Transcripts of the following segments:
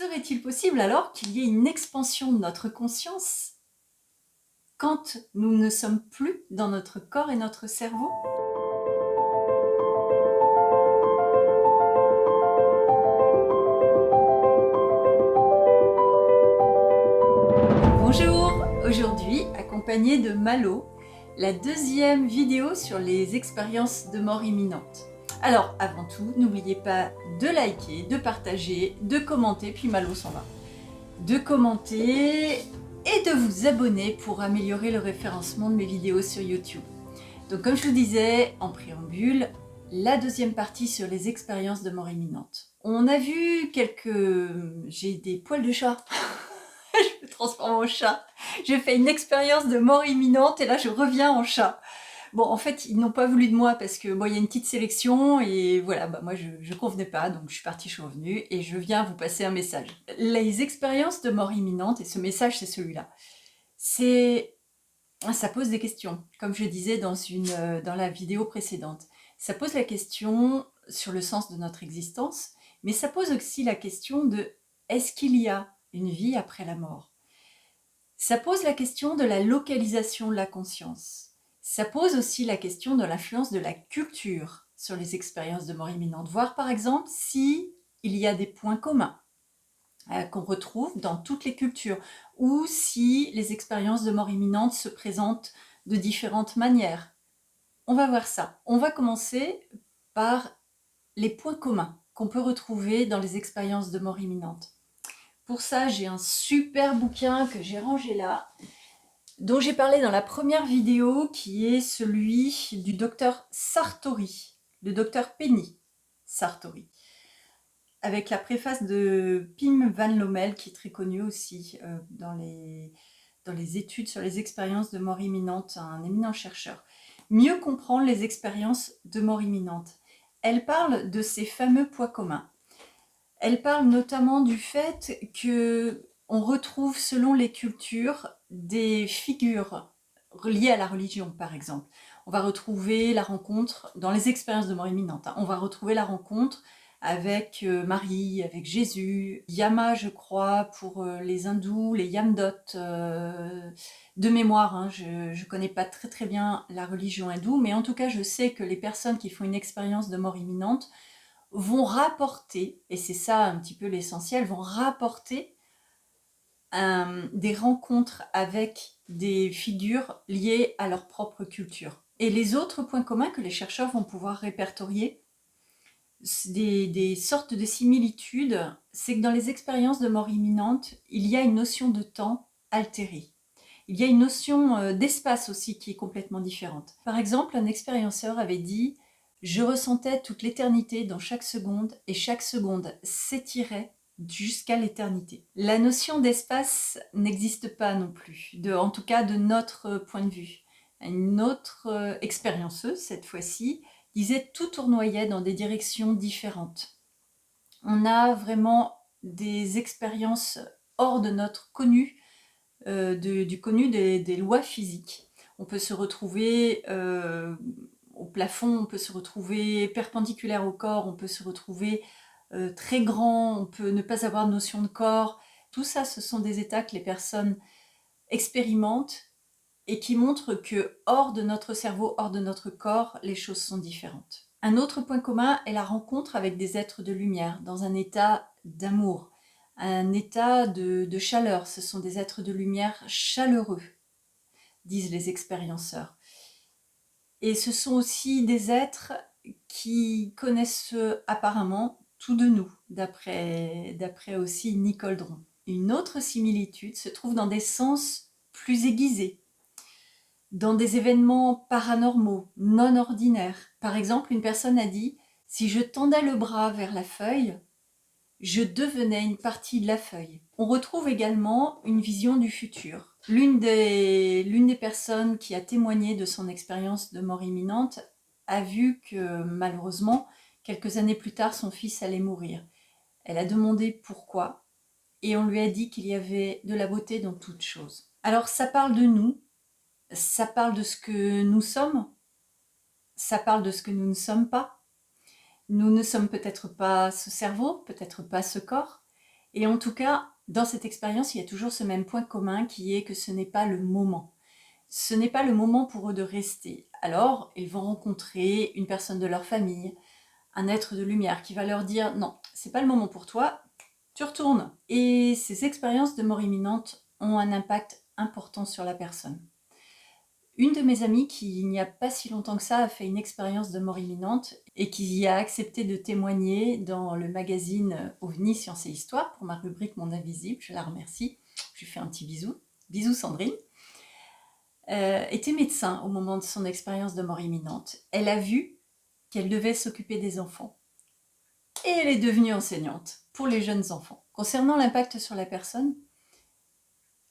Serait-il possible alors qu'il y ait une expansion de notre conscience quand nous ne sommes plus dans notre corps et notre cerveau? Bonjour, aujourd'hui accompagnée de Malo, la deuxième vidéo sur les expériences de mort imminente. Alors avant tout, n'oubliez pas de liker, de partager, de commenter, puis Malo s'en va. De commenter et de vous abonner pour améliorer le référencement de mes vidéos sur YouTube. Donc comme je vous disais en préambule, la deuxième partie sur les expériences de mort imminente. On a vu J'ai des poils de chat. Je me transforme en chat. J'ai fait une expérience de mort imminente et là je reviens en chat. Bon, en fait, ils n'ont pas voulu de moi parce que bon, il y a une petite sélection et voilà, moi je convenais pas, donc je suis partie, je suis revenue et je viens vous passer un message. Les expériences de mort imminente, et ce message c'est celui-là, ça pose des questions, comme je disais dans la vidéo précédente. Ça pose la question sur le sens de notre existence, mais ça pose aussi la question de est-ce qu'il y a une vie après la mort? Ça pose la question de la localisation de la conscience. Ça pose aussi la question de l'influence de la culture sur les expériences de mort imminente, voir par exemple si il y a des points communs qu'on retrouve dans toutes les cultures, ou si les expériences de mort imminente se présentent de différentes manières. On va voir ça. On va commencer par les points communs qu'on peut retrouver dans les expériences de mort imminente. Pour ça, j'ai un super bouquin que j'ai rangé là, dont j'ai parlé dans la première vidéo, qui est celui du docteur Sartori, le docteur Penny Sartori, avec la préface de Pim van Lommel, qui est très connu aussi dans les études sur les expériences de mort imminente, un éminent chercheur. Mieux comprendre les expériences de mort imminente. Elle parle de ces fameux points communs. Elle parle notamment du fait que on retrouve selon les cultures des figures liées à la religion, par exemple. On va retrouver la rencontre, dans les expériences de mort imminente, on va retrouver la rencontre avec Marie, avec Jésus, Yama, je crois, pour les hindous, les Yamdot, de mémoire, je ne connais pas très très bien la religion hindoue, mais en tout cas je sais que les personnes qui font une expérience de mort imminente vont rapporter, et c'est ça un petit peu l'essentiel, vont rapporter des rencontres avec des figures liées à leur propre culture. Et les autres points communs que les chercheurs vont pouvoir répertorier, des sortes de similitudes, c'est que dans les expériences de mort imminente, il y a une notion de temps altérée. Il y a une notion d'espace aussi qui est complètement différente. Par exemple, un expérienceur avait dit « Je ressentais toute l'éternité dans chaque seconde et chaque seconde s'étirait jusqu'à l'éternité ». La notion d'espace n'existe pas non plus, en tout cas de notre point de vue. Une autre expérienceuse, cette fois-ci, disait « Tout tournoyait dans des directions différentes ». On a vraiment des expériences hors de notre connu, du connu des lois physiques. On peut se retrouver au plafond, on peut se retrouver perpendiculaire au corps, on peut se retrouver très grand, on peut ne pas avoir de notion de corps. Tout ça, ce sont des états que les personnes expérimentent et qui montrent que hors de notre cerveau, hors de notre corps, les choses sont différentes. Un autre point commun est la rencontre avec des êtres de lumière, dans un état d'amour, un état de chaleur. Ce sont des êtres de lumière chaleureux, disent les expérienceurs. Et ce sont aussi des êtres qui connaissent apparemment tout de nous, d'après aussi Nicole Dron. Une autre similitude se trouve dans des sens plus aiguisés, dans des événements paranormaux, non ordinaires. Par exemple, une personne a dit « Si je tendais le bras vers la feuille, je devenais une partie de la feuille ». On retrouve également une vision du futur. L'une des personnes qui a témoigné de son expérience de mort imminente a vu que malheureusement, quelques années plus tard, son fils allait mourir. Elle a demandé pourquoi et on lui a dit qu'il y avait de la beauté dans toute chose. Alors ça parle de nous, ça parle de ce que nous sommes, ça parle de ce que nous ne sommes pas. Nous ne sommes peut-être pas ce cerveau, peut-être pas ce corps, Et en tout cas, dans cette expérience, il y a toujours ce même point commun qui est que ce n'est pas le moment. Ce n'est pas le moment pour eux de rester. Alors, ils vont rencontrer une personne de leur famille, un être de lumière qui va leur dire non, c'est pas le moment pour toi, tu retournes. Et ces expériences de mort imminente ont un impact important sur la personne. Une de mes amies qui, il n'y a pas si longtemps que ça, a fait une expérience de mort imminente et qui a accepté de témoigner dans le magazine OVNI Science et Histoire pour ma rubrique Mon Invisible, je la remercie, je lui fais un petit bisou. Bisous Sandrine. Était médecin au moment de son expérience de mort imminente. Elle a vu qu'elle devait s'occuper des enfants. Et elle est devenue enseignante pour les jeunes enfants. Concernant l'impact sur la personne,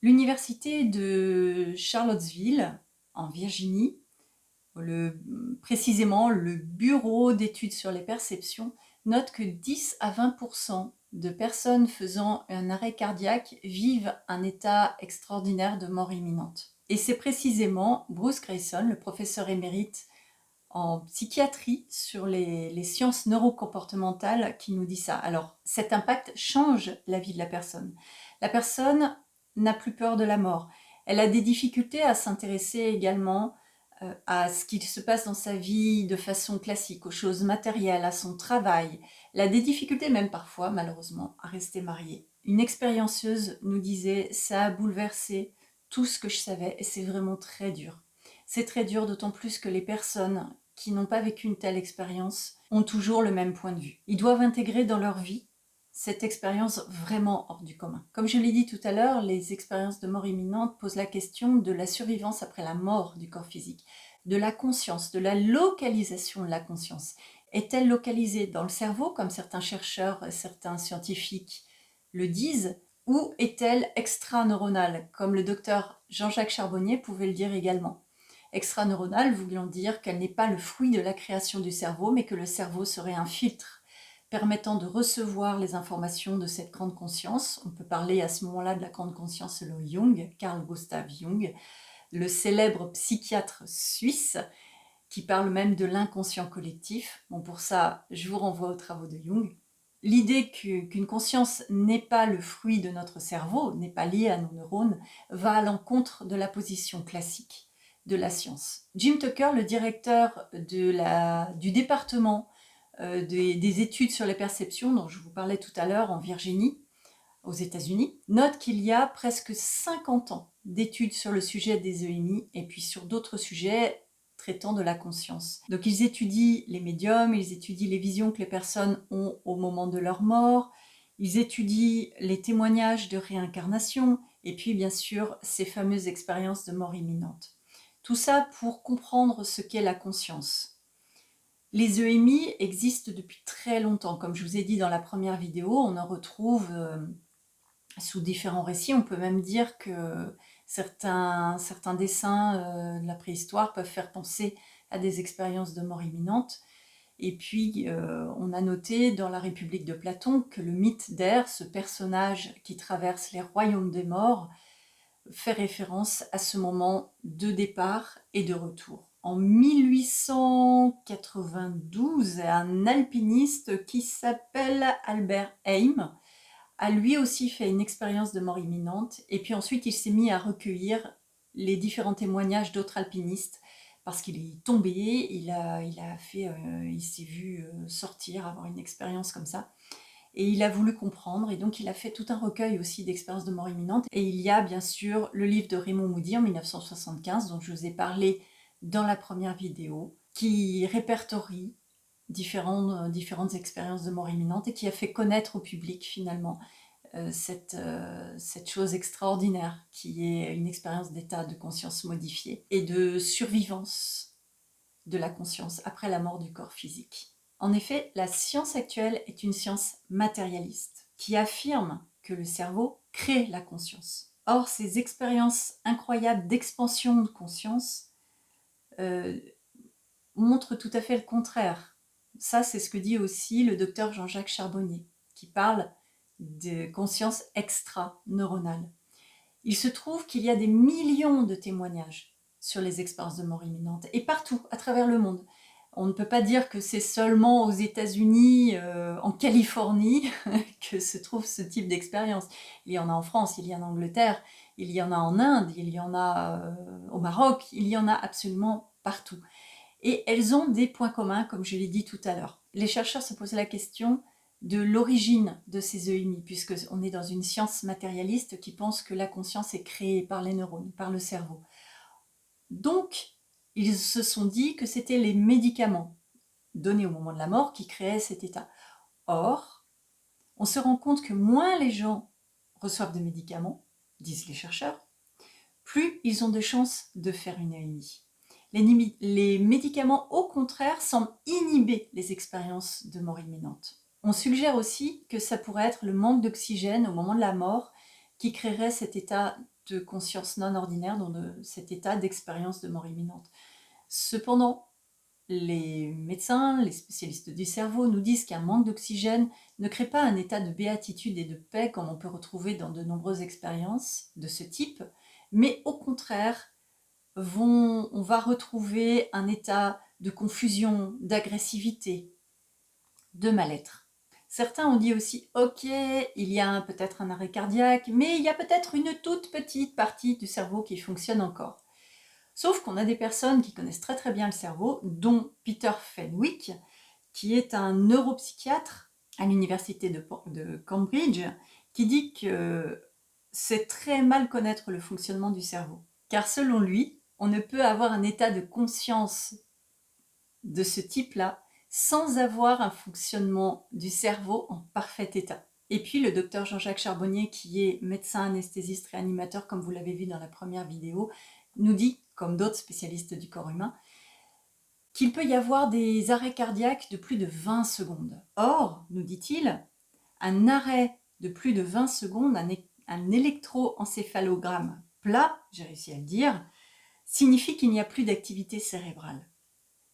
l'université de Charlottesville, en Virginie, précisément le bureau d'études sur les perceptions, note que 10 à 20% de personnes faisant un arrêt cardiaque vivent un état extraordinaire de mort imminente. Et c'est précisément Bruce Greyson, le professeur émérite en psychiatrie sur les sciences neurocomportementales qui nous dit ça. Alors, cet impact change la vie de la personne. La personne n'a plus peur de la mort. Elle a des difficultés à s'intéresser également à ce qui se passe dans sa vie de façon classique, aux choses matérielles, à son travail. Elle a des difficultés même parfois, malheureusement, à rester mariée. Une expériencieuse nous disait « ça a bouleversé tout ce que je savais et c'est vraiment très dur ». C'est très dur, d'autant plus que les personnes qui n'ont pas vécu une telle expérience ont toujours le même point de vue. Ils doivent intégrer dans leur vie cette expérience vraiment hors du commun. Comme je l'ai dit tout à l'heure, les expériences de mort imminente posent la question de la survivance après la mort du corps physique, de la conscience, de la localisation de la conscience. Est-elle localisée dans le cerveau, comme certains chercheurs, certains scientifiques le disent, ou est-elle extraneuronale, comme le docteur Jean-Jacques Charbonnier pouvait le dire également? Extraneuronale voulant dire qu'elle n'est pas le fruit de la création du cerveau, mais que le cerveau serait un filtre permettant de recevoir les informations de cette grande conscience. On peut parler à ce moment-là de la grande conscience selon Jung, Carl Gustav Jung, le célèbre psychiatre suisse, qui parle même de l'inconscient collectif. Bon, pour ça, je vous renvoie aux travaux de Jung. L'idée qu'une conscience n'est pas le fruit de notre cerveau, n'est pas liée à nos neurones, va à l'encontre de la position classique de la science. Jim Tucker, le directeur du département des études sur les perceptions dont je vous parlais tout à l'heure en Virginie, aux États-Unis, note qu'il y a presque 50 ans d'études sur le sujet des EMI et puis sur d'autres sujets traitant de la conscience. Donc ils étudient les médiums, ils étudient les visions que les personnes ont au moment de leur mort, ils étudient les témoignages de réincarnation et puis bien sûr ces fameuses expériences de mort imminente. Tout ça pour comprendre ce qu'est la conscience. Les EMI existent depuis très longtemps. Comme je vous ai dit dans la première vidéo, on en retrouve sous différents récits. On peut même dire que certains dessins de la préhistoire peuvent faire penser à des expériences de mort imminente. Et puis, on a noté dans la République de Platon que le mythe d'Er, ce personnage qui traverse les royaumes des morts, fait référence à ce moment de départ et de retour. En 1892, un alpiniste qui s'appelle Albert Heim a lui aussi fait une expérience de mort imminente et puis ensuite il s'est mis à recueillir les différents témoignages d'autres alpinistes parce qu'il est tombé, il s'est vu sortir, avoir une expérience comme ça. Et il a voulu comprendre, et donc il a fait tout un recueil aussi d'expériences de mort imminente. Et il y a bien sûr le livre de Raymond Moody en 1975, dont je vous ai parlé dans la première vidéo, qui répertorie différentes expériences de mort imminente et qui a fait connaître au public finalement cette chose extraordinaire qui est une expérience d'état de conscience modifié et de survivance de la conscience après la mort du corps physique. En effet, la science actuelle est une science matérialiste qui affirme que le cerveau crée la conscience. Or, ces expériences incroyables d'expansion de conscience montrent tout à fait le contraire. Ça, c'est ce que dit aussi le docteur Jean-Jacques Charbonnier, qui parle de conscience extra-neuronale. Il se trouve qu'il y a des millions de témoignages sur les expériences de mort imminente, et partout, à travers le monde. On ne peut pas dire que c'est seulement aux États-Unis, en Californie, que se trouve ce type d'expérience. Il y en a en France, il y en a en Angleterre, il y en a en Inde, il y en a au Maroc, il y en a absolument partout. Et elles ont des points communs, comme je l'ai dit tout à l'heure. Les chercheurs se posent la question de l'origine de ces EMI, puisqu'on est dans une science matérialiste qui pense que la conscience est créée par les neurones, par le cerveau. Donc, ils se sont dit que c'était les médicaments donnés au moment de la mort qui créaient cet état. Or, on se rend compte que moins les gens reçoivent de médicaments, disent les chercheurs, plus ils ont de chances de faire une EMI. Les médicaments, au contraire, semblent inhiber les expériences de mort imminente. On suggère aussi que ça pourrait être le manque d'oxygène au moment de la mort qui créerait cet état de conscience non ordinaire, donc cet état d'expérience de mort imminente. Cependant, les médecins, les spécialistes du cerveau nous disent qu'un manque d'oxygène ne crée pas un état de béatitude et de paix comme on peut retrouver dans de nombreuses expériences de ce type, mais au contraire, on va retrouver un état de confusion, d'agressivité, de mal-être. Certains ont dit aussi, ok, il y a peut-être un arrêt cardiaque, mais il y a peut-être une toute petite partie du cerveau qui fonctionne encore. Sauf qu'on a des personnes qui connaissent très très bien le cerveau, dont Peter Fenwick, qui est un neuropsychiatre à l'université de Cambridge, qui dit que c'est très mal connaître le fonctionnement du cerveau. Car selon lui, on ne peut avoir un état de conscience de ce type-là sans avoir un fonctionnement du cerveau en parfait état. Et puis le docteur Jean-Jacques Charbonnier, qui est médecin anesthésiste réanimateur, comme vous l'avez vu dans la première vidéo, nous dit, comme d'autres spécialistes du corps humain, qu'il peut y avoir des arrêts cardiaques de plus de 20 secondes. Or, nous dit-il, un arrêt de plus de 20 secondes, un électroencéphalogramme plat, j'ai réussi à le dire, signifie qu'il n'y a plus d'activité cérébrale.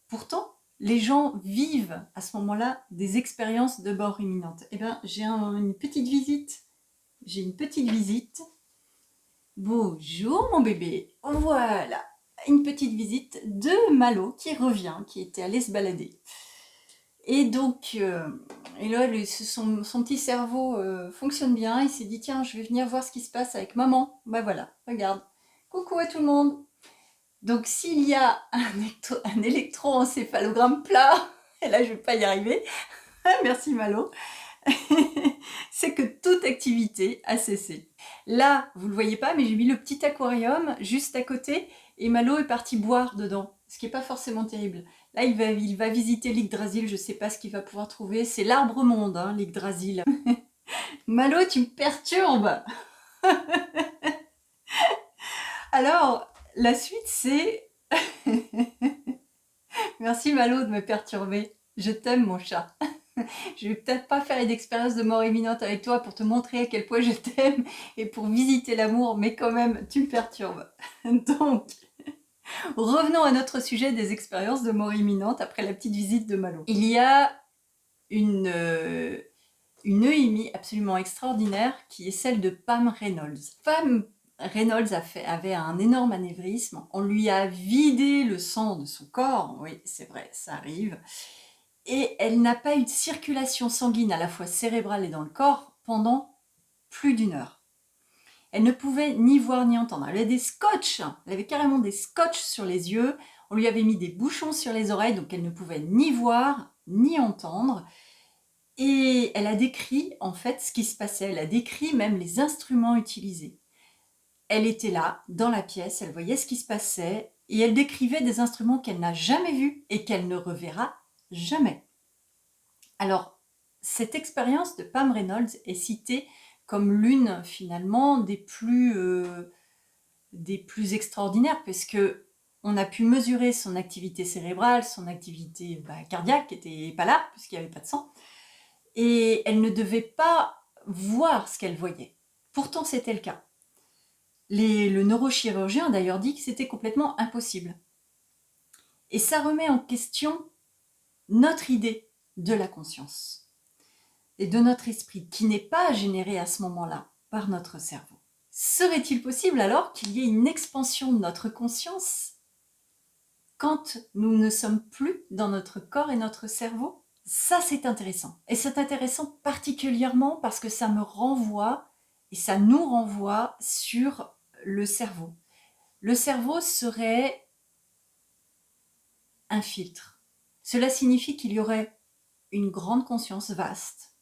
Pourtant, les gens vivent à ce moment-là des expériences de mort imminente. Eh bien, j'ai une petite visite. J'ai une petite visite. Bonjour mon bébé. Voilà, une petite visite de Malo qui revient, qui était allé se balader. Et donc, et là, son petit cerveau fonctionne bien. Il s'est dit, tiens, je vais venir voir ce qui se passe avec maman. Ben voilà, regarde. Coucou à tout le monde. Donc, s'il y a un électroencéphalogramme plat, et là, je ne vais pas y arriver, merci Malo, c'est que toute activité a cessé. Là, vous ne le voyez pas, mais j'ai mis le petit aquarium juste à côté, et Malo est parti boire dedans, ce qui n'est pas forcément terrible. Là, il va visiter l'Yggdrasil, je ne sais pas ce qu'il va pouvoir trouver. C'est l'arbre monde, hein, l'Yggdrasil. Malo, tu me perturbes. Alors, la suite, c'est... Merci Malo de me perturber. Je t'aime mon chat. Je vais peut-être pas faire une expérience de mort imminente avec toi pour te montrer à quel point je t'aime et pour visiter l'amour, mais quand même, tu me perturbes. Donc, revenons à notre sujet des expériences de mort imminente après la petite visite de Malo. Il y a une EMI absolument extraordinaire qui est celle de Pam Reynolds. Pam Reynolds avait un énorme anévrisme, on lui a vidé le sang de son corps, oui c'est vrai, ça arrive, et elle n'a pas eu de circulation sanguine à la fois cérébrale et dans le corps pendant plus d'1 heure. Elle ne pouvait ni voir ni entendre. Elle avait des scotch, elle avait carrément des scotch sur les yeux, on lui avait mis des bouchons sur les oreilles, donc elle ne pouvait ni voir ni entendre. Et elle a décrit en fait ce qui se passait, elle a décrit même les instruments utilisés. Elle était là, dans la pièce, elle voyait ce qui se passait, et elle décrivait des instruments qu'elle n'a jamais vus et qu'elle ne reverra jamais. Alors, cette expérience de Pam Reynolds est citée comme l'une finalement des plus extraordinaires, puisque on a pu mesurer son activité cérébrale, son activité cardiaque qui n'était pas là, puisqu'il n'y avait pas de sang, et elle ne devait pas voir ce qu'elle voyait. Pourtant, c'était le cas. Le neurochirurgien a d'ailleurs dit que c'était complètement impossible. Et ça remet en question notre idée de la conscience et de notre esprit, qui n'est pas généré à ce moment-là par notre cerveau. Serait-il possible alors qu'il y ait une expansion de notre conscience quand nous ne sommes plus dans notre corps et notre cerveau? Ça, c'est intéressant. Et c'est intéressant particulièrement parce que ça me renvoie et ça nous renvoie sur le cerveau. Le cerveau serait un filtre. Cela signifie qu'il y aurait une grande conscience vaste,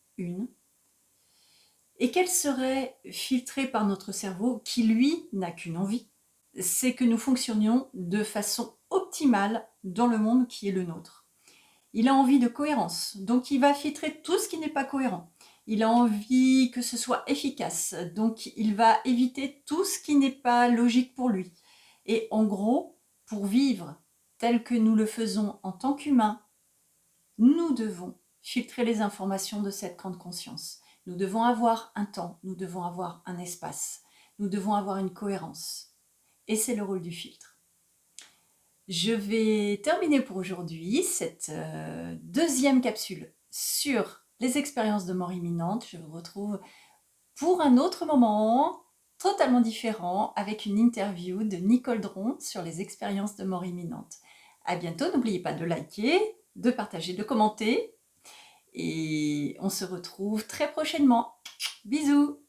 et qu'elle serait filtrée par notre cerveau qui, lui, n'a qu'une envie, c'est que nous fonctionnions de façon optimale dans le monde qui est le nôtre. Il a envie de cohérence, donc il va filtrer tout ce qui n'est pas cohérent. Il a envie que ce soit efficace, donc il va éviter tout ce qui n'est pas logique pour lui. Et en gros, pour vivre tel que nous le faisons en tant qu'humains, nous devons filtrer les informations de cette grande conscience. Nous devons avoir un temps, nous devons avoir un espace, nous devons avoir une cohérence. Et c'est le rôle du filtre. Je vais terminer pour aujourd'hui cette deuxième capsule sur les expériences de mort imminente. Je vous retrouve pour un autre moment totalement différent avec une interview de Nicole Dron sur les expériences de mort imminente. À bientôt, n'oubliez pas de liker, de partager, de commenter et on se retrouve très prochainement. Bisous!